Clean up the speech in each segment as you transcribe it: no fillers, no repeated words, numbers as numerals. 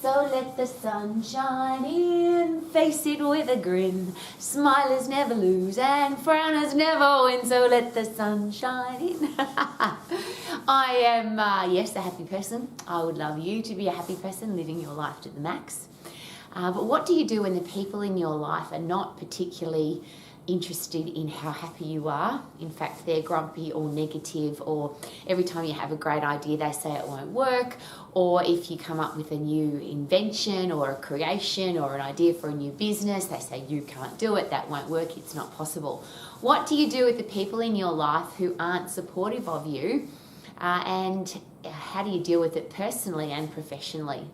So let the sun shine in, face it with a grin. Smilers never lose and frowners never win. So let the sun shine in. I am, yes, a happy person. I would love you to be a happy person, living your life to the max. But what do you do when the people in your life are not particularly interested in how happy you are? In fact, they're grumpy or negative, or every time you have a great idea, they say it won't work. Or if you come up with a new invention or a creation or an idea for a new business, they say you can't do it, that won't work, it's not possible. What do you do with the people in your life who aren't supportive of you? And how do you deal with it personally and professionally?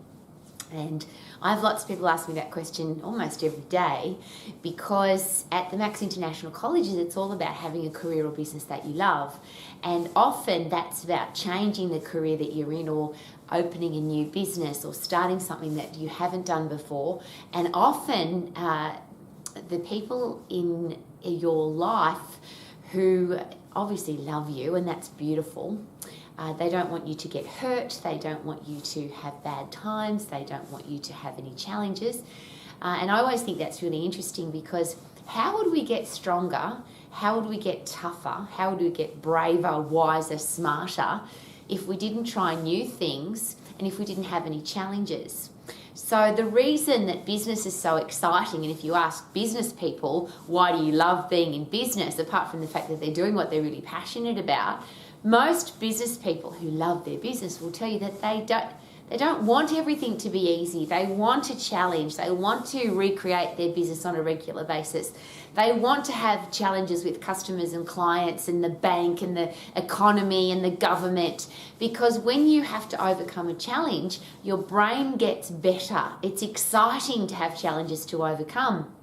And I have lots of people ask me that question almost every day, because at the Max International Colleges, it's all about having a career or business that you love. And often that's about changing the career that you're in, or opening a new business, or starting something that you haven't done before. And often the people in your life who obviously love you, and that's beautiful, they don't want you to get hurt, they don't want you to have bad times, they don't want you to have any challenges. And I always think that's really interesting, because how would we get stronger, how would we get tougher, how would we get braver, wiser, smarter if we didn't try new things and if we didn't have any challenges? So the reason that business is so exciting, and if you ask business people, why do you love being in business, apart from the fact that they're doing what they're really passionate about, most business people who love their business will tell you that they don't want everything to be easy. They want a challenge. They want to recreate their business on a regular basis. They want to have challenges with customers and clients and the bank and the economy and the government, because when you have to overcome a challenge, your brain gets better. It's exciting to have challenges to overcome.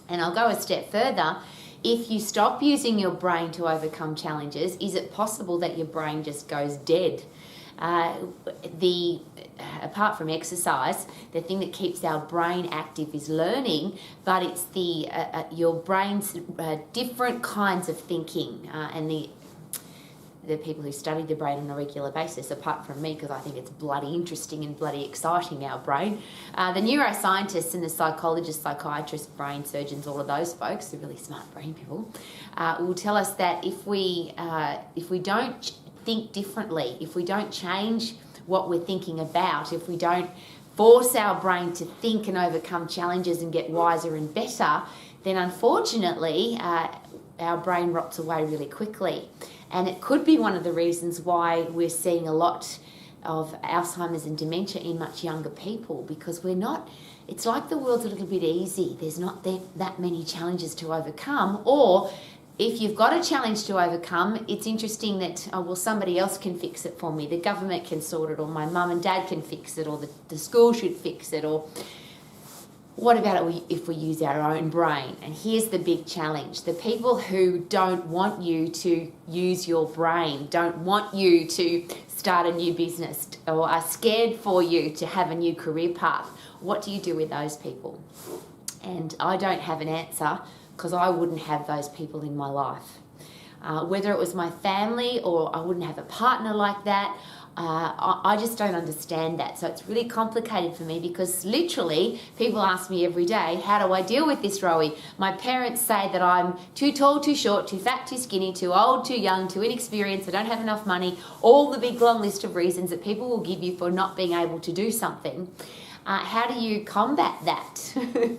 And I'll go a step further. If you stop using your brain to overcome challenges, is it possible that your brain just goes dead? Apart from exercise, the thing that keeps our brain active is learning, but it's your brain's different kinds of thinking, and the people who study the brain on a regular basis, apart from me, because I think it's bloody interesting and bloody exciting, our brain. The neuroscientists and the psychologists, psychiatrists, brain surgeons, all of those folks, the really smart brain people, will tell us that if we don't think differently, if we don't change what we're thinking about, if we don't force our brain to think and overcome challenges and get wiser and better, then unfortunately our brain rots away really quickly. And it could be one of the reasons why we're seeing a lot of Alzheimer's and dementia in much younger people, because it's like the world's a little bit easy. There's not that many challenges to overcome. Or if you've got a challenge to overcome, it's interesting that, somebody else can fix it for me. The government can sort it, or my mum and dad can fix it, or the school should fix it, or what about it if we use our own brain? And here's the big challenge. The people who don't want you to use your brain, don't want you to start a new business, or are scared for you to have a new career path, what do you do with those people? And I don't have an answer, because I wouldn't have those people in my life. Whether it was my family, or I wouldn't have a partner like that, I just don't understand that. So it's really complicated for me, because literally people ask me every day, how do I deal with this, Rowie? My parents say that I'm too tall, too short, too fat, too skinny, too old, too young, too inexperienced, I don't have enough money, all the big long list of reasons that people will give you for not being able to do something. How do you combat that?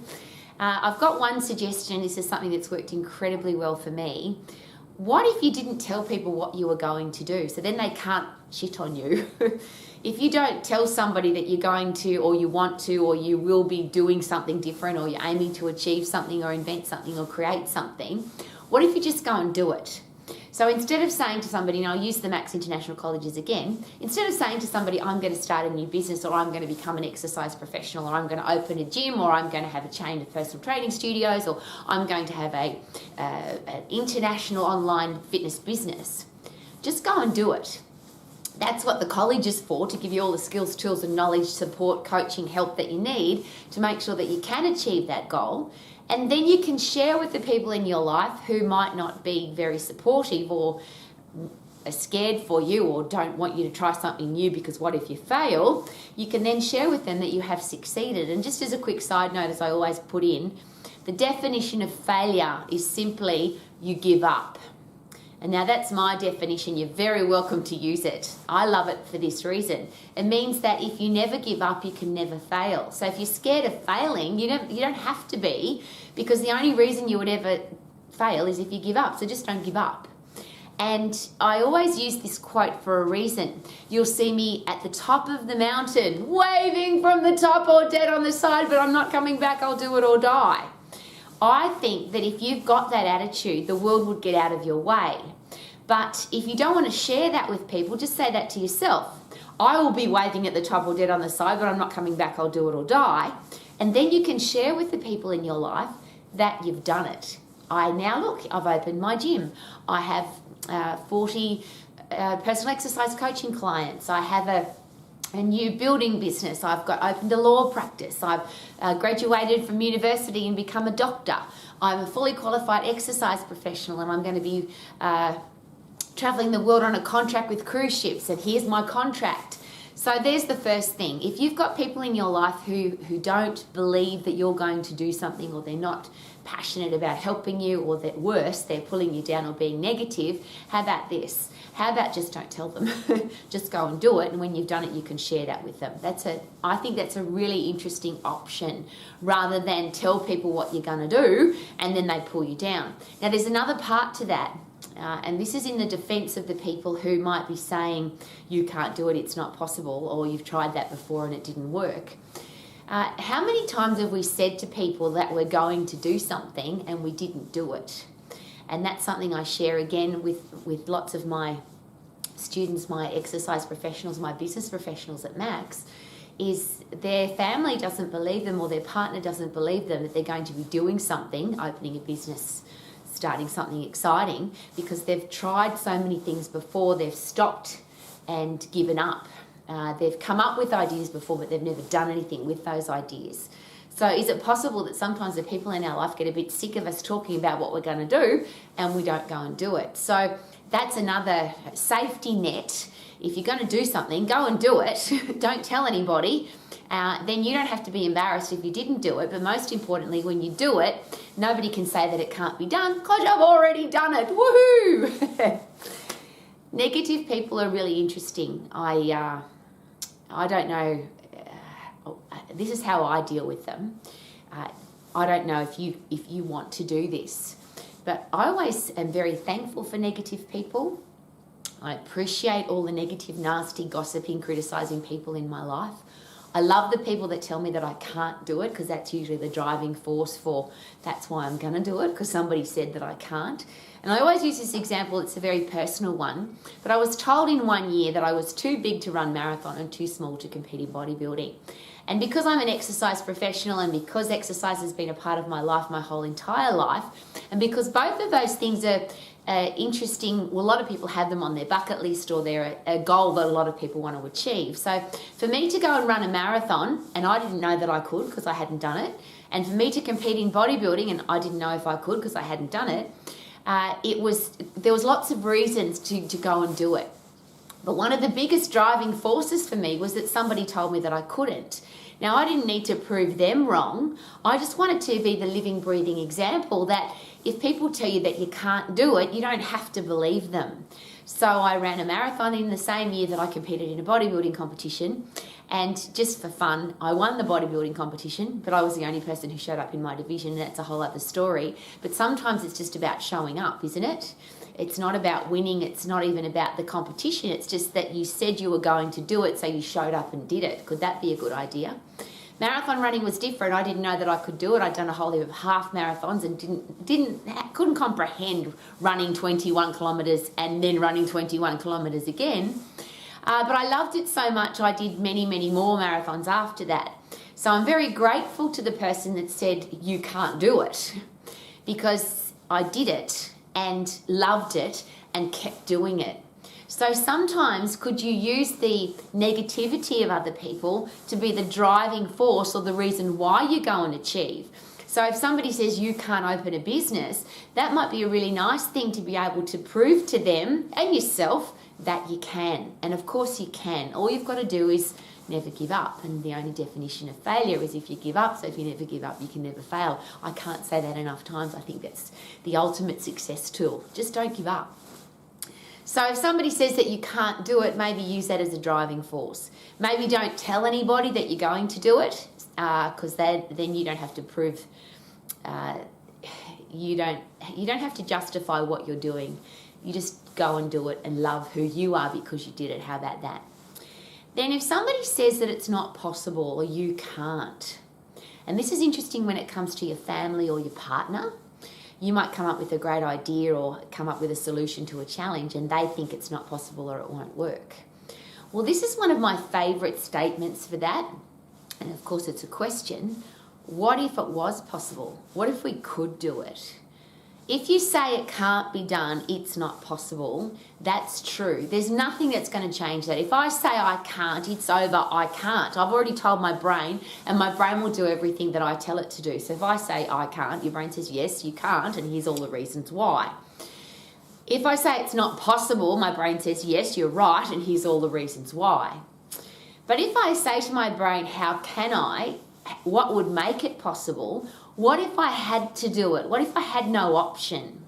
I've got one suggestion. This is something that's worked incredibly well for me. What if you didn't tell people what you were going to do? So then they can't shit on you. If you don't tell somebody that you're going to, or you want to, or you will be doing something different, or you're aiming to achieve something, or invent something, or create something, what if you just go and do it? So instead of saying to somebody, and I'll use the Max International Colleges again, instead of saying to somebody, I'm going to start a new business, or I'm going to become an exercise professional, or I'm going to open a gym, or I'm going to have a chain of personal training studios, or I'm going to have an international online fitness business, just go and do it. That's what the college is for, to give you all the skills, tools and knowledge, support, coaching, help that you need to make sure that you can achieve that goal. And then you can share with the people in your life who might not be very supportive, or are scared for you or don't want you to try something new because what if you fail, you can then share with them that you have succeeded. And just as a quick side note, as I always put in, the definition of failure is simply you give up. And now that's my definition. You're very welcome to use it. I love it for this reason. It means that if you never give up, you can never fail. So if you're scared of failing, you don't have to be, because the only reason you would ever fail is if you give up. So just don't give up. And I always use this quote for a reason. You'll see me at the top of the mountain, waving from the top or dead on the side, but I'm not coming back, I'll do it or die. I think that if you've got that attitude, the world would get out of your way. But if you don't want to share that with people, just say that to yourself. I will be waving at the top or dead on the side, but I'm not coming back, I'll do it or die. And then you can share with the people in your life that you've done it. I've opened my gym. I have 40 personal exercise coaching clients. I have a new building business. I've opened a law practice. I've graduated from university and become a doctor. I'm a fully qualified exercise professional, and I'm going to be traveling the world on a contract with cruise ships, and here's my contract. So there's the first thing. If you've got people in your life who don't believe that you're going to do something, or they're not passionate about helping you, or that worse, they're pulling you down or being negative, how about this? How about just don't tell them? Just go and do it, and when you've done it, you can share that with them. I think that's a really interesting option, rather than tell people what you're going to do and then they pull you down. Now, there's another part to that. And this is in the defense of the people who might be saying, you can't do it, it's not possible, or you've tried that before and it didn't work. How many times have we said to people that we're going to do something and we didn't do it? And that's something I share again with lots of my students, my exercise professionals, my business professionals at Max, is their family doesn't believe them, or their partner doesn't believe them that they're going to be doing something, opening a business, starting something exciting, because they've tried so many things before, they've stopped and given up. They've come up with ideas before, but they've never done anything with those ideas. So is it possible that sometimes the people in our life get a bit sick of us talking about what we're going to do and we don't go and do it? So that's another safety net. If you're going to do something, go and do it. Don't tell anybody. Then you don't have to be embarrassed if you didn't do it. But most importantly, when you do it, nobody can say that it can't be done because I've already done it. Woohoo! Negative people are really interesting. I don't know. This is how I deal with them. I don't know if you want to do this, but I always am very thankful for negative people. I appreciate all the negative, nasty, gossiping, criticising people in my life. I love the people that tell me that I can't do it, because that's usually the driving force for that's why I'm going to do it, because somebody said that I can't. And I always use this example, it's a very personal one, but I was told in one year that I was too big to run marathon and too small to compete in bodybuilding. And because I'm an exercise professional, and because exercise has been a part of my life my whole entire life, and because both of those things are interesting, well, a lot of people have them on their bucket list, or they're a goal that a lot of people want to achieve. So for me to go and run a marathon, and I didn't know that I could because I hadn't done it, and for me to compete in bodybuilding, and I didn't know if I could because I hadn't done it, there was lots of reasons to go and do it. But one of the biggest driving forces for me was that somebody told me that I couldn't. Now, I didn't need to prove them wrong. I just wanted to be the living, breathing example that if people tell you that you can't do it, you don't have to believe them. So I ran a marathon in the same year that I competed in a bodybuilding competition. And just for fun, I won the bodybuilding competition, but I was the only person who showed up in my division, and that's a whole other story. But sometimes it's just about showing up, isn't it? It's not about winning. It's not even about the competition. It's just that you said you were going to do it, so you showed up and did it. Could that be a good idea? Marathon running was different. I didn't know that I could do it. I'd done a whole heap of half marathons and couldn't comprehend running 21 kilometres and then running 21 kilometres again. But I loved it so much, I did many, many more marathons after that. So I'm very grateful to the person that said, you can't do it, because I did it and loved it and kept doing it. So sometimes could you use the negativity of other people to be the driving force or the reason why you go and achieve? So if somebody says you can't open a business, that might be a really nice thing to be able to prove to them and yourself that you can. And of course you can. All you've got to do is never give up. And the only definition of failure is if you give up. So if you never give up, you can never fail. I can't say that enough times. I think that's the ultimate success tool. Just don't give up. So if somebody says that you can't do it, maybe use that as a driving force. Maybe don't tell anybody that you're going to do it, because then you don't have to prove, you don't have to justify what you're doing. You just go and do it and love who you are because you did it. How about that? Then if somebody says that it's not possible or you can't, and this is interesting when it comes to your family or your partner, you might come up with a great idea or come up with a solution to a challenge and they think it's not possible or it won't work. Well, this is one of my favourite statements for that. And of course it's a question. What if it was possible? What if we could do it? If you say it can't be done, it's not possible, that's true. There's nothing that's going to change that. If I say I can't, it's over, I can't. I've already told my brain, and my brain will do everything that I tell it to do. So if I say I can't, your brain says, yes, you can't, and here's all the reasons why. If I say it's not possible, my brain says, yes, you're right, and here's all the reasons why. But if I say to my brain, how can I? What would make it possible? What if I had to do it? What if I had no option?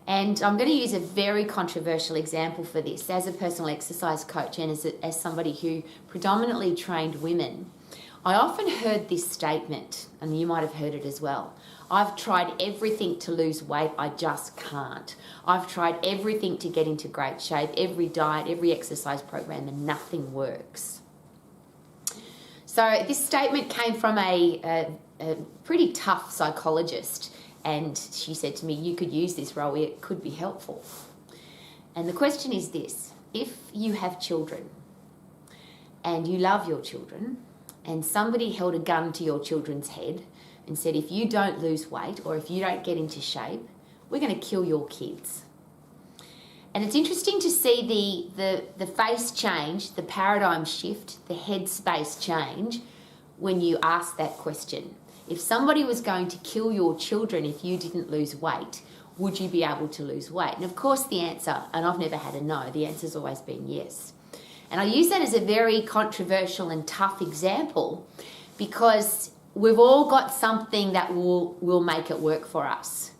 And I'm going to use a very controversial example for this. As a personal exercise coach and as somebody who predominantly trained women, I often heard this statement, and you might have heard it as well. I've tried everything to lose weight, I just can't. I've tried everything to get into great shape, every diet, every exercise program, and nothing works. So this statement came from a pretty tough psychologist, and she said to me, you could use this, Rowie, it could be helpful. And the question is this: if you have children and you love your children and somebody held a gun to your children's head and said, if you don't lose weight or if you don't get into shape, we're going to kill your kids. And it's interesting to see the face change, the paradigm shift, the headspace change when you ask that question. If somebody was going to kill your children if you didn't lose weight, would you be able to lose weight? And of course the answer, and I've never had a no, the answer's always been yes. And I use that as a very controversial and tough example because we've all got something that will make it work for us.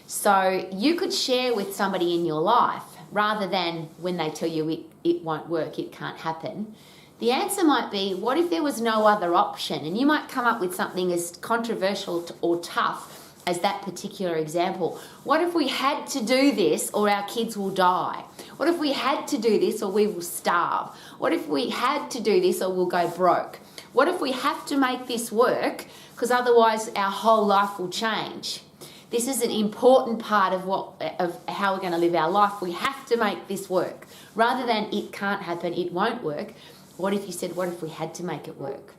So you could share with somebody in your life rather than when they tell you it won't work, it can't happen. The answer might be, what if there was no other option? And you might come up with something as controversial or tough as that particular example. What if we had to do this or our kids will die? What if we had to do this or we will starve? What if we had to do this or we'll go broke? What if we have to make this work because otherwise our whole life will change? This is an important part of how we're going to live our life. We have to make this work. Rather than it can't happen, it won't work. What if you said, what if we had to make it work?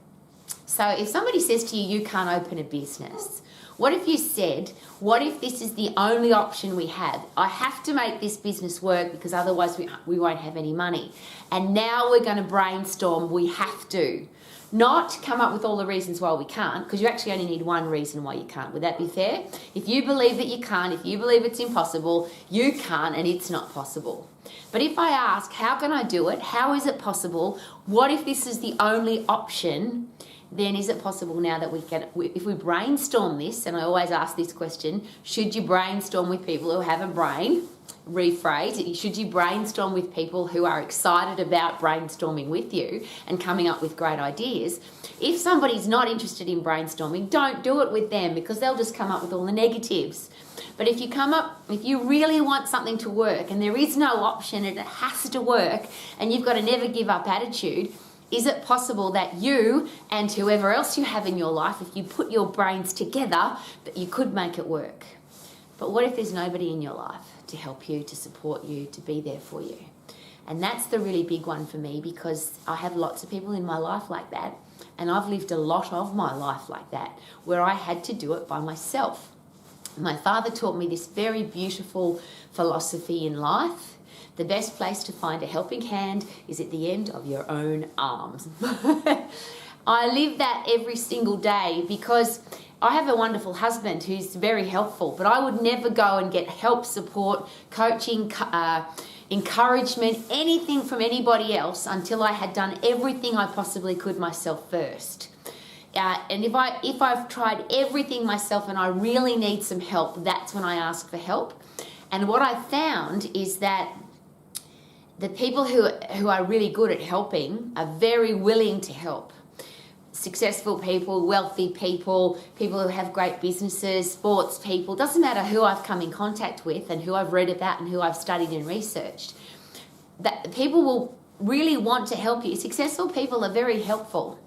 So if somebody says to you, you can't open a business, what if you said, what if this is the only option we have? I have to make this business work because otherwise we won't have any money. And now we're going to brainstorm, we have to. Not come up with all the reasons why we can't, because you actually only need one reason why you can't. Would that be fair? If you believe that you can't, if you believe it's impossible, you can't and it's not possible. But if I ask, how can I do it? How is it possible? What if this is the only option? Then is it possible now that if we brainstorm this, and I always ask this question, should you brainstorm with people who have a brain? Rephrase it, should you brainstorm with people who are excited about brainstorming with you and coming up with great ideas? If somebody's not interested in brainstorming, don't do it with them because they'll just come up with all the negatives. But if you really want something to work and there is no option and it has to work and you've got a never give up attitude, is it possible that you and whoever else you have in your life, if you put your brains together, that you could make it work? But what if there's nobody in your life to help you, to support you, to be there for you? And that's the really big one for me because I have lots of people in my life like that, and I've lived a lot of my life like that, where I had to do it by myself. My father taught me this very beautiful philosophy in life. The best place to find a helping hand is at the end of your own arms. I live that every single day because I have a wonderful husband who's very helpful, but I would never go and get help, support, coaching, encouragement, anything from anybody else until I had done everything I possibly could myself first. And if I've tried everything myself and I really need some help, that's when I ask for help. And what I found is that the people who are really good at helping are very willing to help. Successful people, wealthy people, people who have great businesses, sports people, doesn't matter who I've come in contact with and who I've read about and who I've studied and researched, that people will really want to help you. Successful people are very helpful,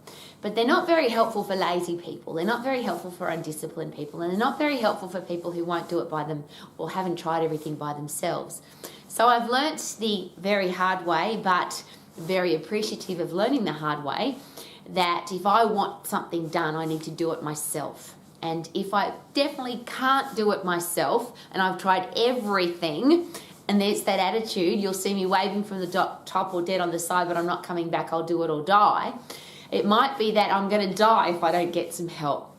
but they're not very helpful for lazy people. They're not very helpful for undisciplined people, and they're not very helpful for people who won't do it by them or haven't tried everything by themselves. So I've learnt the very hard way, but very appreciative of learning the hard way, that if I want something done, I need to do it myself. And if I definitely can't do it myself, and I've tried everything, and there's that attitude, you'll see me waving from the top or dead on the side, but I'm not coming back, I'll do it or die. It might be that I'm going to die if I don't get some help.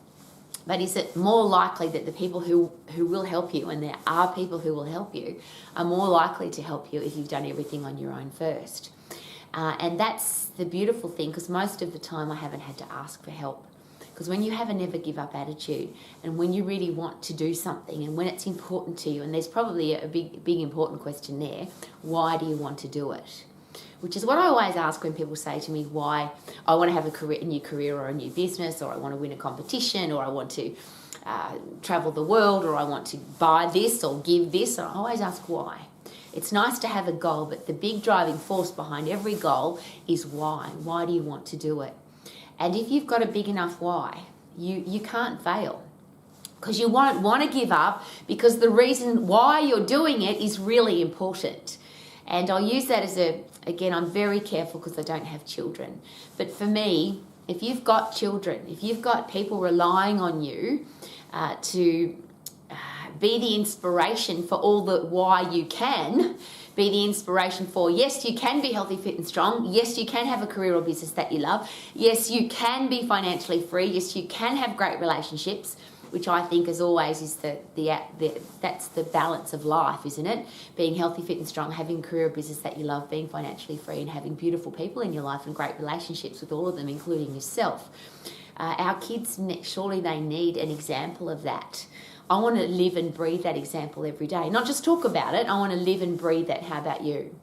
But is it more likely that the people who will help you, and there are people who will help you, are more likely to help you if you've done everything on your own first? And that's the beautiful thing, because most of the time I haven't had to ask for help. Because when you have a never give up attitude, and when you really want to do something, and when it's important to you, and there's probably a big important question there, why do you want to do it? Which is what I always ask when people say to me why I want to have a new career or a new business, or I want to win a competition, or I want to travel the world, or I want to buy this or give this. And I always ask why. It's nice to have a goal, but the big driving force behind every goal is why. Why do you want to do it? And if you've got a big enough why, you can't fail. Because you won't want to give up, because the reason why you're doing it is really important. And I'll use that as again, I'm very careful because I don't have children. But for me, if you've got children, if you've got people relying on you to be the inspiration for all the why you can, be the inspiration for, yes, you can be healthy, fit and strong. Yes, you can have a career or business that you love. Yes, you can be financially free. Yes, you can have great relationships, which I think as always is that's the balance of life, isn't it? Being healthy, fit and strong, having a career or business that you love, being financially free, and having beautiful people in your life and great relationships with all of them, including yourself. Our kids, surely they need an example of that. I want to live and breathe that example every day. Not just talk about it, I want to live and breathe that. How about you?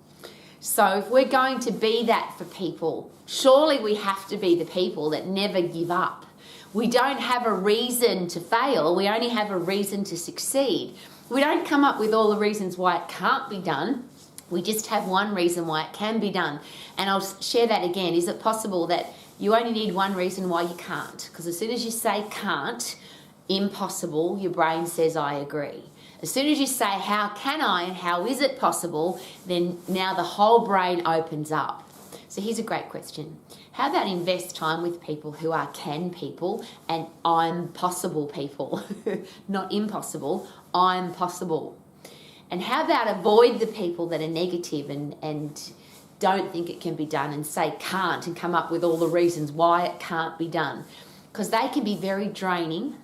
So if we're going to be that for people, surely we have to be the people that never give up. We don't have a reason to fail, we only have a reason to succeed. We don't come up with all the reasons why it can't be done. We just have one reason why it can be done. And I'll share that again. Is it possible that you only need one reason why you can't? Because as soon as you say can't, impossible, your brain says I agree. As soon as you say how can I and how is it possible, then now the whole brain opens up. So here's a great question. How about invest time with people who are can people and I'm possible people? Not impossible, I'm possible. And how about avoid the people that are negative and don't think it can be done and say can't and come up with all the reasons why it can't be done? Because they can be very draining,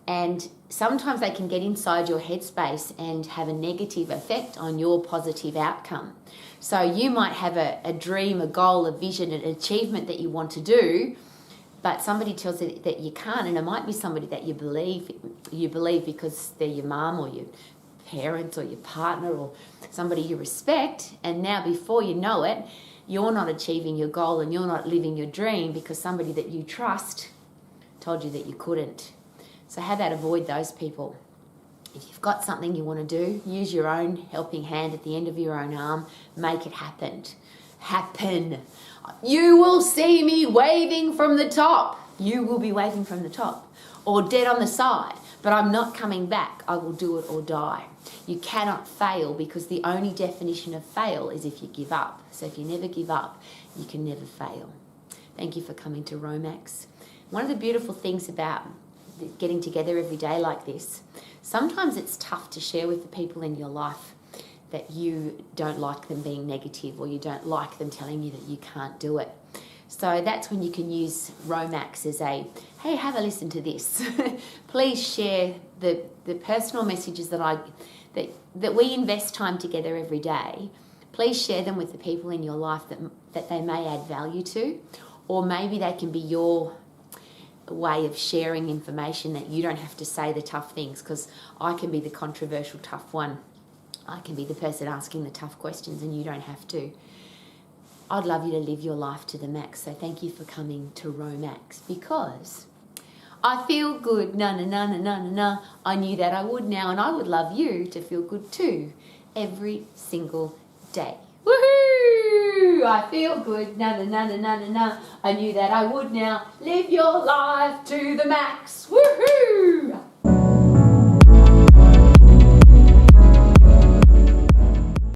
and sometimes they can get inside your headspace and have a negative effect on your positive outcome. So you might have a dream, a goal, a vision, an achievement that you want to do, but somebody tells you that you can't, and it might be somebody that you believe because they're your mum or your parents or your partner or somebody you respect, and now before you know it, you're not achieving your goal and you're not living your dream because somebody that you trust told you that you couldn't. So how about avoid those people? If you've got something you want to do, use your own helping hand at the end of your own arm. Make it happen. Happen. You will see me waving from the top. You will be waving from the top or dead on the side, but I'm not coming back. I will do it or die. You cannot fail because the only definition of fail is if you give up. So if you never give up, you can never fail. Thank you for coming to Romax. One of the beautiful things about getting together every day like this, sometimes it's tough to share with the people in your life that you don't like them being negative or you don't like them telling you that you can't do it. So that's when you can use Romax as a, hey, have a listen to this. Please share the personal messages that we invest time together every day. Please share them with the people in your life that they may add value to, or maybe they can be your way of sharing information that you don't have to say the tough things, because I can be the controversial tough one. I can be the person asking the tough questions and you don't have to. I'd love you to live your life to the max. So thank you for coming to Romax, because I feel good. Na na na na na na na. I knew that I would now, and I would love you to feel good too, every single day. Woohoo! I feel good. Na na na na na na na. I knew that I would now. Live your life to the max. Woohoo!